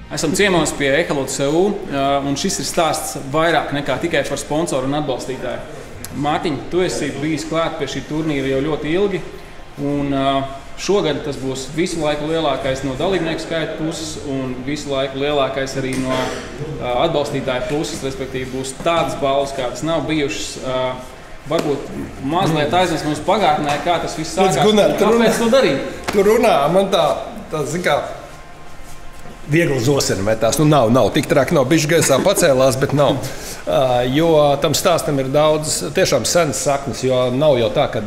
Esam ciemos pie Eholotu, un šis ir stāsts vairāk nekā tikai par sponsoru un atbalstītāju. Mārtiņ, tu esi bijis klāt pie šī turnīra jau ļoti ilgi, un šogad tas būs visu laiku lielākais no dalībnieku skaita puses un visu laiku lielākais arī no atbalstītāju puses, respektīvi būs tādas balvas, kādas nav bijušas. Varbūt mazliet aiznes mums pagātnē, kā tas viss sākās, kāpēc to darīt? Tu runā, man tā zin kā, viegli zoseni metās. Nu nav, tik traki nav, bišķi gaisā pacēlās, bet nav. Jo tam stāstam ir daudz tiešām senas saknes, jo nav jau tā, ka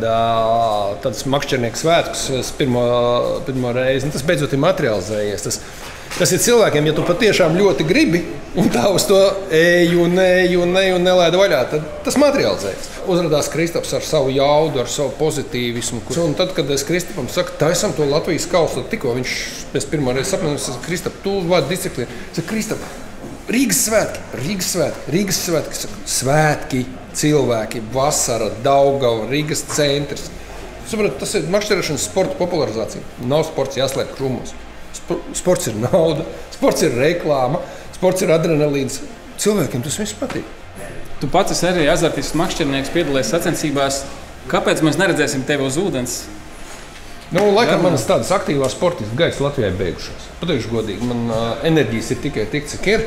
tāds makšķernieku svētkus pirmo reizi, tas beidzot ir materializējies. Tas ir cilvēkiem, ja tu patiešām ļoti gribi, un tā uz to eju un nelaida vaļā, tad tas materializējas. Uzrādās Kristaps ar savu jaudu, ar savu pozitīvismu. Un tad, kad es Kristapam saku, taisam to Latvijas kausu, tad tikko viņš pēc pirmo reizi sapņoja, es saku, Kristap, tu vadi disciplīnu. Es saku, Kristap, Rīgas svētki, svētki, cilvēki, vasara, Daugava, Rīgas centrs. Sapratu, tas ir makšķerēšanas sporta popularizācija. Nav sports jāslēp krūmos. Sports ir nauda, sports ir reklāma, sports ir adrenalīns. Cilvēkiem tas viss patīk. Tu pats esi arī azartisks makšķernieks, piedalījies sacensībās. Kāpēc mēs neredzēsim tevi uz ūdens? Laikam manas tādas aktīvās sportistas gaitas Latvijai beigušās. Pateikšu godīgi, man enerģijas ir tikai tik, cik ir.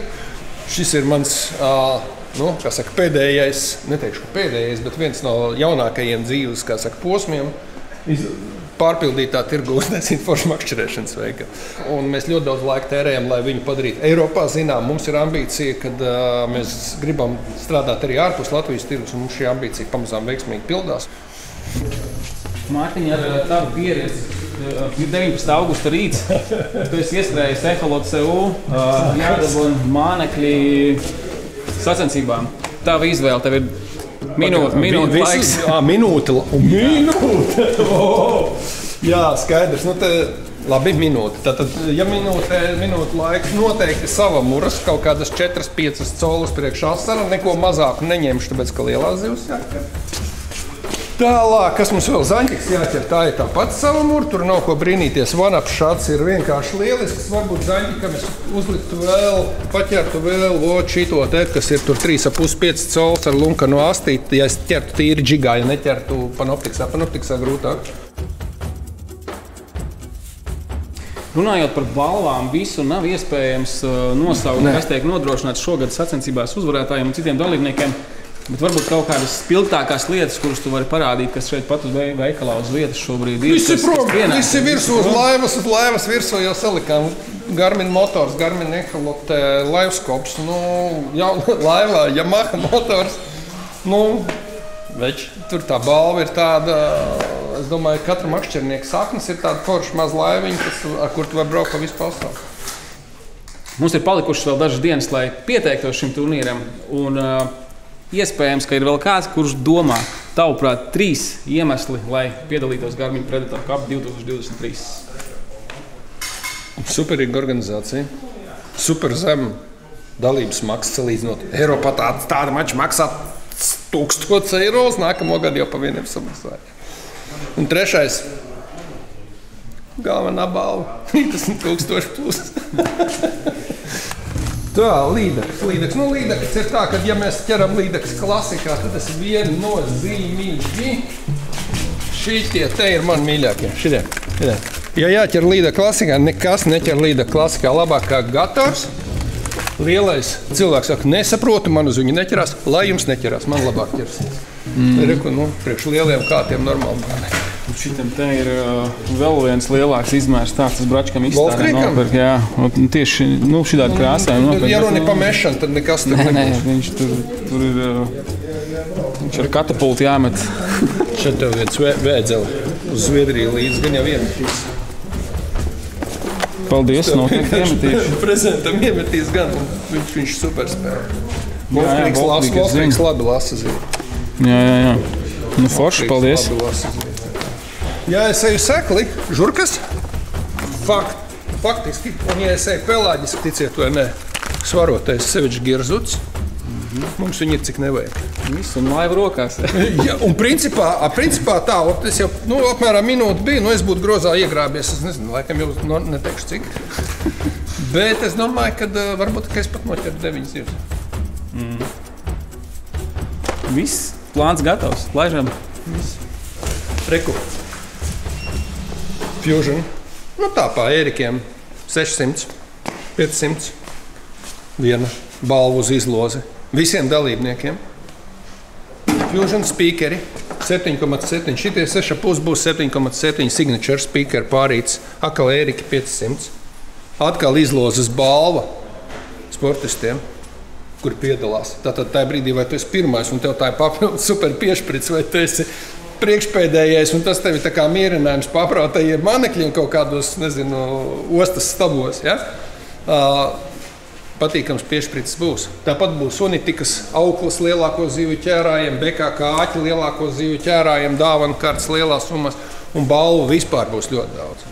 Šis ir mans pēdējais, neteikšu pēdējais, bet viens no jaunākajiem dzīves posmiem. Pārpildītā tirgu uztaisīt foršu makšķerēšanas veikalu. Un mēs ļoti daudz laika tērējam, lai viņu padarītu. Eiropā, zinām, mums ir ambīcija, kad mēs gribam strādāt arī ārpus Latvijas tirgus, un mums šī ambīcija pamazām veiksmīgi pildās. Mārtiņ, ar tavu pieredzi, 19. augusta rīts, tu esi ieskrējis Eholotu, Jāgava un Mānekļi sacensībām. Tava izvēle, tev ir minūte laiks. Minūte. Jā, skaidrs. Labi, minūte. Tātad, ja minūte laiks noteikti savam muras, kaut kādas 4-5 colas priekš asara, neko mazāku neņemšu, tāpēc, ka lielās zivs jāķer. Tālāk, kas mums vēl zaņķis jāķer, tā ir tāpat sava mura, tur nav ko brīnīties. One-up šāds ir vienkārši lielisks. Varbūt zaņķi, kam es uzliktu vēl, paķertu vēl šito te, kas ir tur 3,5-5 colas ar lunkanu astīti. Ja es ķertu tīri džigā, ja neķertu panoptiksā grūtāk. Runājot par balvām, visu nav iespējams nosaukt, kas tiek nodrošināts šogad sacensībās uzvarētājiem un citiem dalībniekiem. Bet varbūt kaut kādas spilgtākās lietas, kuras tu vari parādīt, kas šeit pat uz veikalā uz vietas šobrīd ir. Visi virsū uz laivas virsū jau salikām. Garmin motors, Garmin Eholotu laivskops, laivā Yamaha motors. Tur tā balva ir tāda, es domāju, katra makšķernieka saknes ir tāda forša maza laiviņa, ar kur tu vari braukt pa visu pasauli. Mums ir palikušas vēl dažas dienas, lai pieteiktos šim turnīram. Iespējams, ka ir vēl kāds, kurš domā, tavuprāt, 3 iemesli, lai piedalītos Garmin Predator Cup 2023. Superīga organizācija, super zema dalības maksa salīdzinot. Eiropā tāda mača maksā 1000 €, nākamo gadu jau pa vieniem samaksāja. Un 3. galvenā balva 30,000 plus. Tā, līdeklis. Līdeklis ir tā, ka, ja mēs ķeram līdeklis klasikā, tad tas ir viennozīmīgi. Šitie te ir mani mīļākie. Šitie. Ja jāķer līdeklis klasikā, nekas neķer līdeklis klasikā labāk kā gatavs. Lielais cilvēks saka, nesaprotu, man uz viņu neķerās, lai jums neķerās, man labāk ķersies. Priekš lieliem kātiem normāli bērni. Šitam te ir vēl viens lielāks izmērs, tāds tas bračkam izstādē nopirkt. Jā, tieši šitādi krāsā. Ja runa pa mešanu, tad nekas tur nebūs. Nē, viņš tur ir, viņš ar katapultu jāmet. Šeit tev viens vēdzeli uz Zviedriju līdz, gan jau iemetīs. Paldies, noteikti iemetīšu. Prezidentam iemetīs gan, viņš super spēlē. Wolfrīgs labi lasa zīvi. Jā. Forši, paldies. Ja es eju sekli, žurkas, faktiski, un ja es eju pelāģiski, ticiet vai ne, svarotais sevišķi girzuts, mums viņi ir cik nevajag. Viss un laiva rokās. Ja, un principā tā, es jau apmēram minūti biju, es būtu grozā iegrābies, es nezinu, laikam jau neteikšu cik. Bet es domāju, ka varbūt es pat noķeru 9 zivs. Viss, plāns gatavs, laižam. Reku. Fusion. Nu tā pa Ērikiem 600, 500. Viena balva uz izlozi. Visiem dalībniekiem. Fusion speakeri 7,7. Šitie 6,5 būs 7,7 signature speaker pārīts. Atkal Ēriki 500. Atkal izlozes balva sportistiem, kuri piedalās. Tātad tajā brīdī, vai tu esi pirmais un tev tā ir papildus super piešprits, vai tu esi priekšpēdējais, un tas tev ir tā kā mierinājums paprātajiem manekļiem kaut kādos, nezinu, ostas stabos. Ja? Patīkams piešprits būs. Tāpat būs Unitikas auklas lielāko zivju ķērājiem, BKK āķi lielāko zivju ķērājiem, dāvanu kartes lielās summas, un balvu vispār būs ļoti daudz.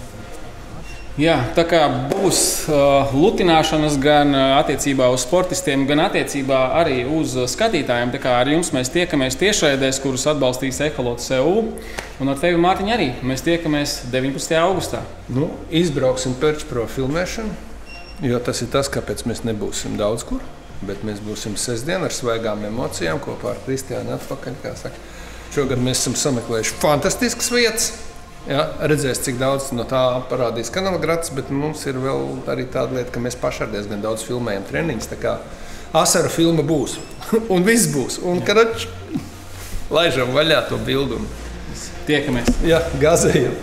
Jā, tā kā būs lutināšanas gan attiecībā uz sportistiem, gan attiecībā arī uz skatītājiem. Tā kā ar jums mēs tiekamies tiešraidēs, kurus atbalstīs Eholots EU. Un ar tevi, Mārtiņ, arī mēs tiekamies 19. augustā. Nu, izbrauksim Perčpro filmēšanu, jo tas ir tas, kāpēc mēs nebūsim daudz kur. Bet mēs būsim sestdien ar svaigām emocijām kopā ar Kristiānu atpakaļ. Kā saka. Šogad mēs esam sameklējuši fantastiskas vietas. Jā, redzēs, cik daudz no tā parādīs Kanālgrads, bet mums ir vēl arī tāda lieta, ka mēs paši ar diezgan daudz filmējam treniņus. Tā kā asaru filma būs, un viss būs. Un karač, laižam vaļā to bildu. Tiekamies. Jā, gazējam.